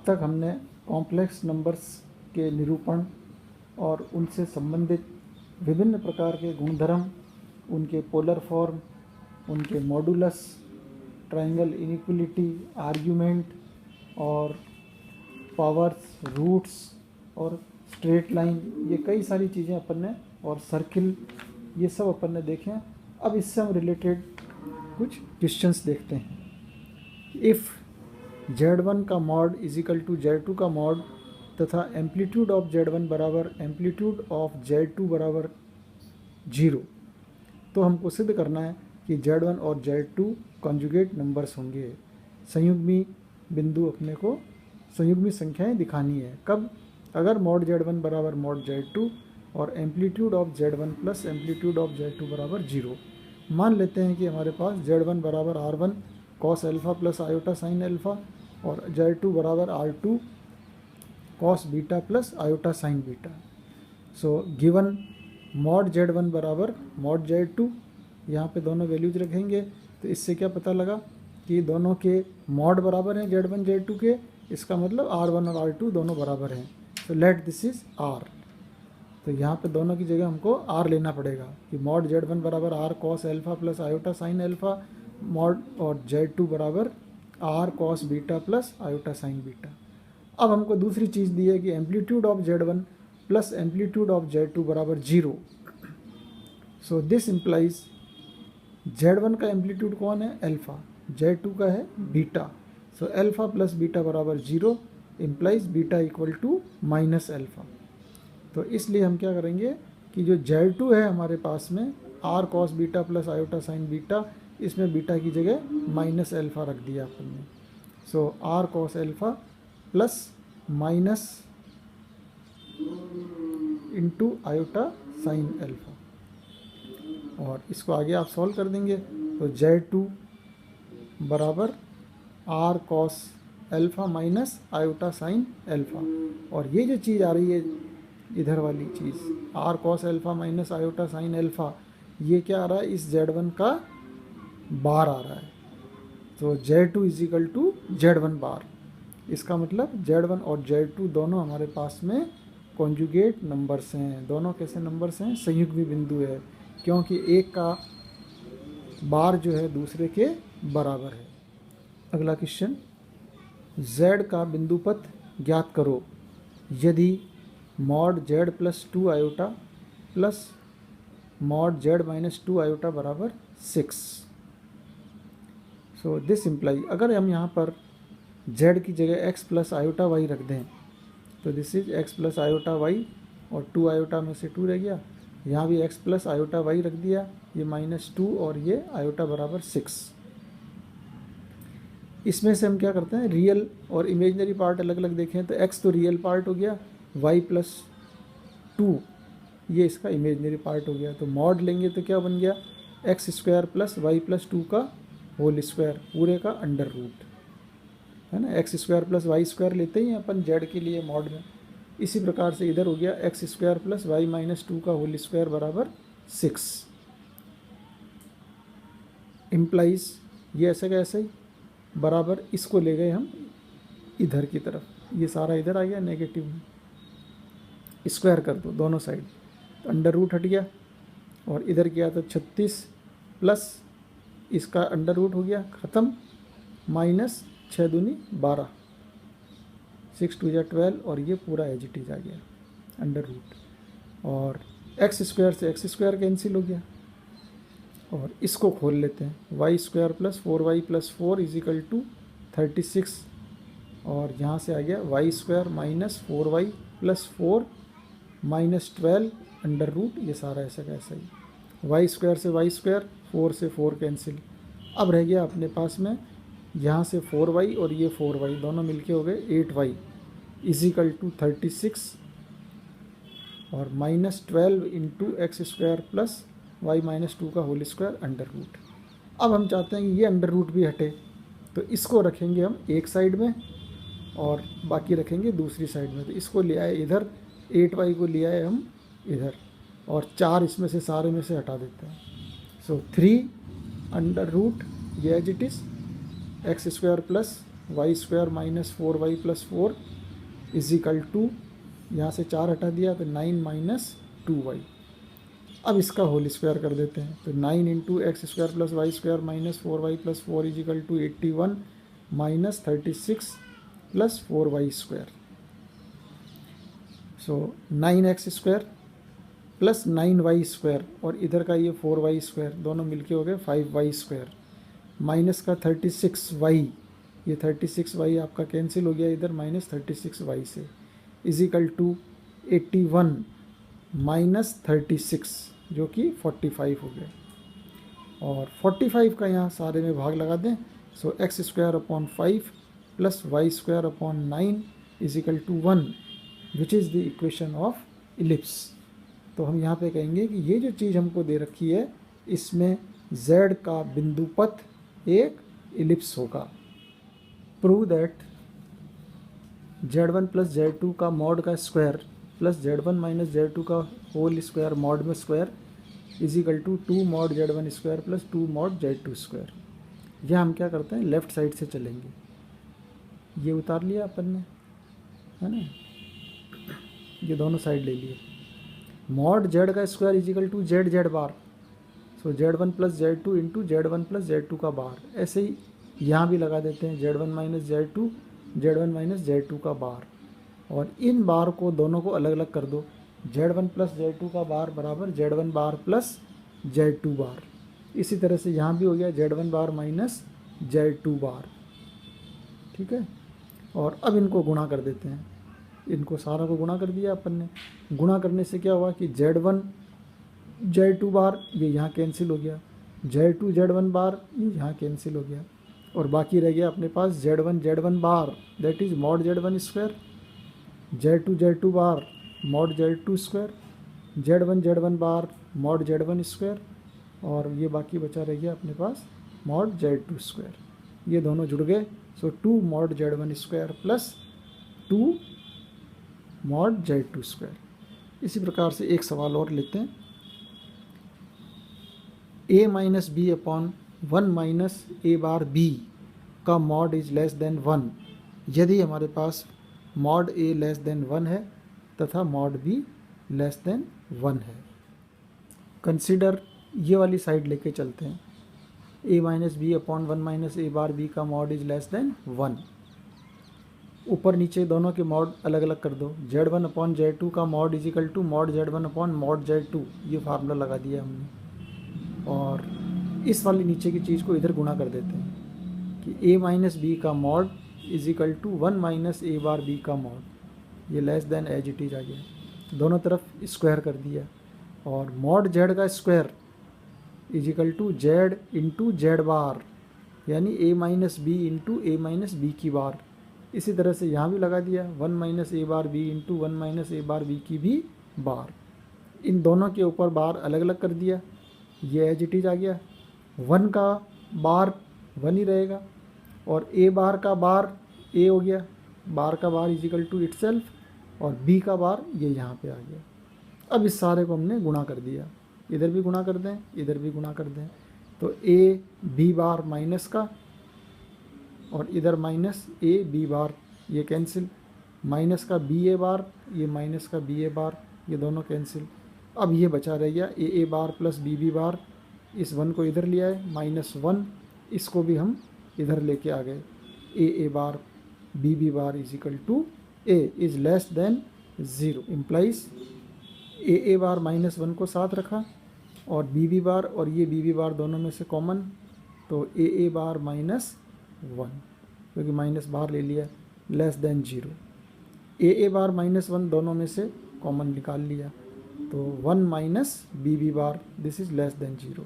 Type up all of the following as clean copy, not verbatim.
अब तक हमने कॉम्प्लेक्स नंबर्स के निरूपण और उनसे संबंधित विभिन्न प्रकार के गुणधर्म, उनके पोलर फॉर्म, उनके मॉडुलस, ट्रायंगल इनइक्वलिटी, आर्ग्यूमेंट और पावर्स, रूट्स और स्ट्रेट लाइन, ये कई सारी चीज़ें अपन ने, और सर्किल, ये सब अपन ने देखे हैं। अब इससे हम रिलेटेड कुछ क्वेश्चंस देखते हैं। इफ़ Z1 का mod is equal to Z2 का मॉड तथा एम्पलीट्यूड ऑफ Z1 बराबर एम्पलीट्यूड ऑफ Z2 बराबर 0, तो हमको सिद्ध करना है कि Z1 और Z2 कॉन्जुगेट नंबर्स होंगे। संयुग्मी बिंदु अपने को, संयुग्मी संख्याएं दिखानी है। कब? अगर मॉड Z1 बराबर मॉड Z2 और amplitude of Z1 plus amplitude of Z2 बराबर 0। मान लेते हैं कि हमारे पास Z1 बराबर R1 cos alpha plus iota sine alpha और Z2 बराबर R2 cos beta plus iota sine beta. So given mod Z1 बराबर मॉड Z2, यहाँ पे दोनों वैल्यूज रखेंगे, तो इससे क्या पता लगा कि दोनों के मॉड बराबर हैं Z1 Z2 के। इसका मतलब R1 और R2 दोनों बराबर हैं। तो लेट दिस इज R। तो यहाँ पे दोनों की जगह हमको R लेना पड़ेगा कि मॉड Z1 बराबर R cos alpha plus iota sine alpha, mod और Z2 बराबर R cos beta plus iota sine beta. अब हमको दूसरी चीज़ दी है कि amplitude of Z1 plus amplitude of Z2 बराबर 0। सो दिस इम्प्लाइज Z1 का एम्पलीट्यूड कौन है? अल्फ़ा। Z2 का है beta. So alpha plus beta बराबर 0 implies beta equal to minus alpha. तो इसलिए हम क्या करेंगे कि जो Z2 है हमारे पास में R cos beta plus iota sine beta, इसमें बीटा की जगह माइनस अल्फ़ा रख दिया अपन ने। सो R cos alpha plus minus into iota sine alpha, और इसको आगे आप सॉल्व कर देंगे तो Z2 बराबर R cos alpha minus iota sine alpha, और ये जो चीज़ आ रही है इधर वाली चीज़ R cos alpha minus iota sine alpha, ये क्या आ रहा है? इस Z1 का बार आ रहा है। तो Z2 is equal to Z1 बार। इसका मतलब Z1 और Z2 दोनों हमारे पास में कॉन्जुगेट नंबर्स हैं। दोनों कैसे नंबर्स हैं? संयुग्मी बिंदु है, क्योंकि एक का बार जो है दूसरे के बराबर है। अगला क्वेश्चन, Z का बिंदुपथ ज्ञात करो यदि mod Z plus 2 iota plus mod Z minus 2 iota बराबर 6। सो दिस इम्प्लाई, अगर हम यहाँ पर Z की जगह x प्लस आयोटा y रख दें तो this is x plus iota y, और 2 आयोटा में से 2 रह गया। यहाँ भी x प्लस आयोटा y रख दिया, ये -2 और ये आयोटा बराबर 6। इसमें से हम क्या करते हैं, रियल और इमेजनरी पार्ट अलग अलग देखें तो x तो रियल पार्ट हो गया, y प्लस 2 ये इसका इमेजनरी पार्ट हो गया। तो मॉड लेंगे तो क्या बन गया? X square plus y plus 2 का होल स्क्वायर, पूरे का अंडर रूट, है ना। X square plus y square लेते ही अपन जेड के लिए मॉड में। इसी प्रकार से इधर हो गया x square plus y minus 2 का होल स्क्वायर बराबर 6। इम्प्लाइज ये ऐसे का ऐसे ही बराबर, इसको ले गए हम इधर की तरफ, ये सारा इधर आ गया नेगेटिव में, स्क्वायर कर दो दोनों साइड, तो अंडर रूट हट गया, और इधर किया तो 36 प्लस इसका अंडर रूट हो गया ख़त्म, माइनस 6 दूनी 12, 6 2 या 12, और ये पूरा एज इट इज़ आ गया अंडर रूट, और एक्स स्क्वायर से एक्स स्क्वायर कैंसिल हो गया, और इसको खोल लेते हैं, y square plus 4y plus 4 is equal to 36, और यहाँ से आ गया y square minus 4y plus 4 minus 12 under root, ये सारा ऐसा का ऐसा ही, वाई स्क्वायर से वाई स्क्वायर, 4 से 4 कैंसिल। अब रह गया अपने पास में यहाँ से 4y और ये 4y दोनों मिलके हो गए 8y इज इक्वल टू 36, और minus 12 into x square plus y minus 2 का होल स्क्वायर अंडर रूट। अब हम चाहते हैं कि ये अंडर रूट भी हटे, तो इसको रखेंगे हम एक साइड में और बाकी रखेंगे दूसरी साइड में। तो इसको ले आए इधर, 8y को ले आए हम इधर, और 4 इसमें से सारे में से हटा देते हैं। सो 3 अंडर रूट ये as it is x square plus y square minus 4y plus 4 is equal to, यहाँ से 4 हटा दिया तो 9 माइनस 2y। अब इसका होल स्क्वायर कर देते हैं, तो 9 into x square plus y square minus 4y plus 4 is equal to 81 minus 36 plus 4y square. So 9x square plus 9y square और इधर का ये 4y स्क्वायर, दोनों मिलके हो गए 5y स्क्वायर, माइनस का 36y, ये 36y आपका कैंसिल हो गया इधर माइनस 36y से, इज इक्वल टू 81 माइनस 36 जो कि 45 हो गया। और 45 का यहाँ सारे में भाग लगा दें, so x square upon 5 plus y square upon 9 is equal to 1 which is the equation of ellipse. तो हम यहाँ पे कहेंगे कि ये जो चीज़ हमको दे रखी है इसमें z का बिंदु पथ एक इलिप्स होगा। Prove that z1 plus z2 का मॉड का square plus z1 minus z2 का होल स्क्वायर मॉड में square is equal to 2 mod z1 square plus 2 mod z2 square. यह हम क्या करते हैं, लेफ़्ट साइड से चलेंगे, ये उतार लिया अपन ने, है ना, ये दोनों साइड ले लिए। मॉड z का square is equal to z z bar, so z1 plus z2 into z1 plus z2 का बार। ऐसे ही यहाँ भी लगा देते हैं z1 minus z2 z1 minus z2 का बार, और इन बार को दोनों को अलग अलग कर दो, z1 प्लस z2 का बार बराबर z1 बार प्लस z2 बार। इसी तरह से यहाँ भी हो गया z1 बार माइनस z2 बार, ठीक है। और अब इनको गुणा कर देते हैं, इनको सारा को गुणा कर दिया अपन ने। गुणा करने से क्या हुआ कि z1 z2 बार ये यहाँ कैंसिल हो गया, z2 z1 बार ये यहाँ कैंसिल हो गया, और बाकी रह गया अपने पास z1 z1 bar that is mod z1 square, z2 z2 bar mod z2 square, z1 z1 bar mod z1 square, और ये बाकी बचा रह गया अपने पास मॉड z2 स्क्वायर। ये दोनों जुड़ गए, so 2 mod z1 square plus 2 mod z2 square. इसी प्रकार से एक सवाल और लेते हैं, a minus b upon 1 minus A bar B का मॉड इज लेस देन 1 यदि हमारे पास मॉड a लेस देन 1 है तथा मॉड b लेस देन 1 है। कंसिडर ये वाली साइड लेके चलते हैं, a minus b upon 1 minus A bar B का मॉड इज लेस देन 1। ऊपर नीचे दोनों के मॉड अलग अलग कर दो, z1 अपॉन z2 का mod is equal to mod z1 upon mod z2, ये फार्मूला लगा दिया हमने। और इस वाली नीचे की चीज़ को इधर गुणा कर देते हैं कि a माइनस बी का mod is equal to 1 minus A bar B का मॉड, ये less than as it is आ गया, दोनों तरफ स्क्वायर कर दिया। और मॉड z का square is equal to z into Z bar, यानी a minus B into A minus B की बार। इसी तरह से यहाँ भी लगा दिया 1 माइनस ए बार बी इंटू 1 माइनस ए बार बी की भी बार। इन दोनों के ऊपर बार अलग अलग कर दिया, ये एज इट इज आ गया। 1 का बार 1 ही रहेगा, और ए बार का बार ए हो गया, बार का bar is equal to itself, और बी का बार ये यहाँ पे आ गया। अब इस सारे को हमने गुणा कर दिया, इधर भी गुणा कर दें इधर भी गुणा कर दें, तो ए बी बार माइनस का और इधर माइनस ए बी बार, ये कैंसिल, माइनस का बी ए बार, ये माइनस का बी ए बार, ये दोनों कैंसिल। अब ये बचा रह गया ए बार प्लस बी बार, इस 1 को इधर लिया है -1, इसको भी हम इधर लेके आ गए, A bar B bar is equal to A is less than 0, implies A bar -1 को साथ रखा और बी बार और ये बी बार दोनों में से कॉमन, तो ए बार -1 क्योंकि माइनस बाहर ले लिया, लेस देन 0। ए बार -1 दोनों में से कॉमन निकाल लिया, तो 1 minus b bar this is less than 0,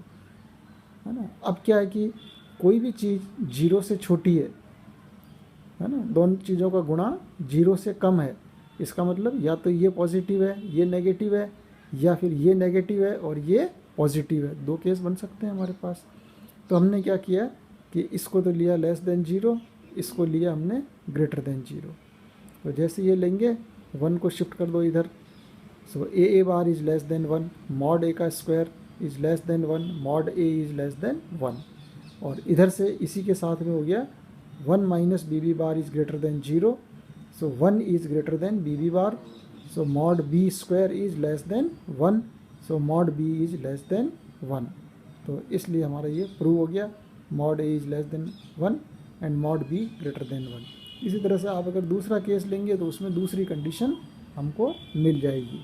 है ना। अब क्या है कि कोई भी चीज़ 0 से छोटी है ना, दोनों चीज़ों का गुणा 0 से कम है, इसका मतलब या तो ये पॉजिटिव है ये नेगेटिव है, या फिर ये नेगेटिव है और ये पॉजिटिव है, 2 केस बन सकते हैं हमारे पास। तो हमने क्या किया कि इसको तो लिया लेस देन 0, इसको लिया हमने ग्रेटर देन 0। तो जैसे ये लेंगे 1 को शिफ्ट कर दो इधर, सो ए बार इज़ लेस देन 1, मॉड ए का square is less than 1, mod A is less than 1, और इधर से इसी के साथ में हो गया 1 minus b b bar is greater than 0, so 1 is greater than b b bar, so mod b square is less than 1, so mod b is less than 1। तो इसलिए हमारा ये प्रूव हो गया, mod a is less than 1 and mod b greater than 1। इसी तरह से आप अगर दूसरा केस लेंगे तो उसमें दूसरी कंडीशन हमको मिल जाएगी।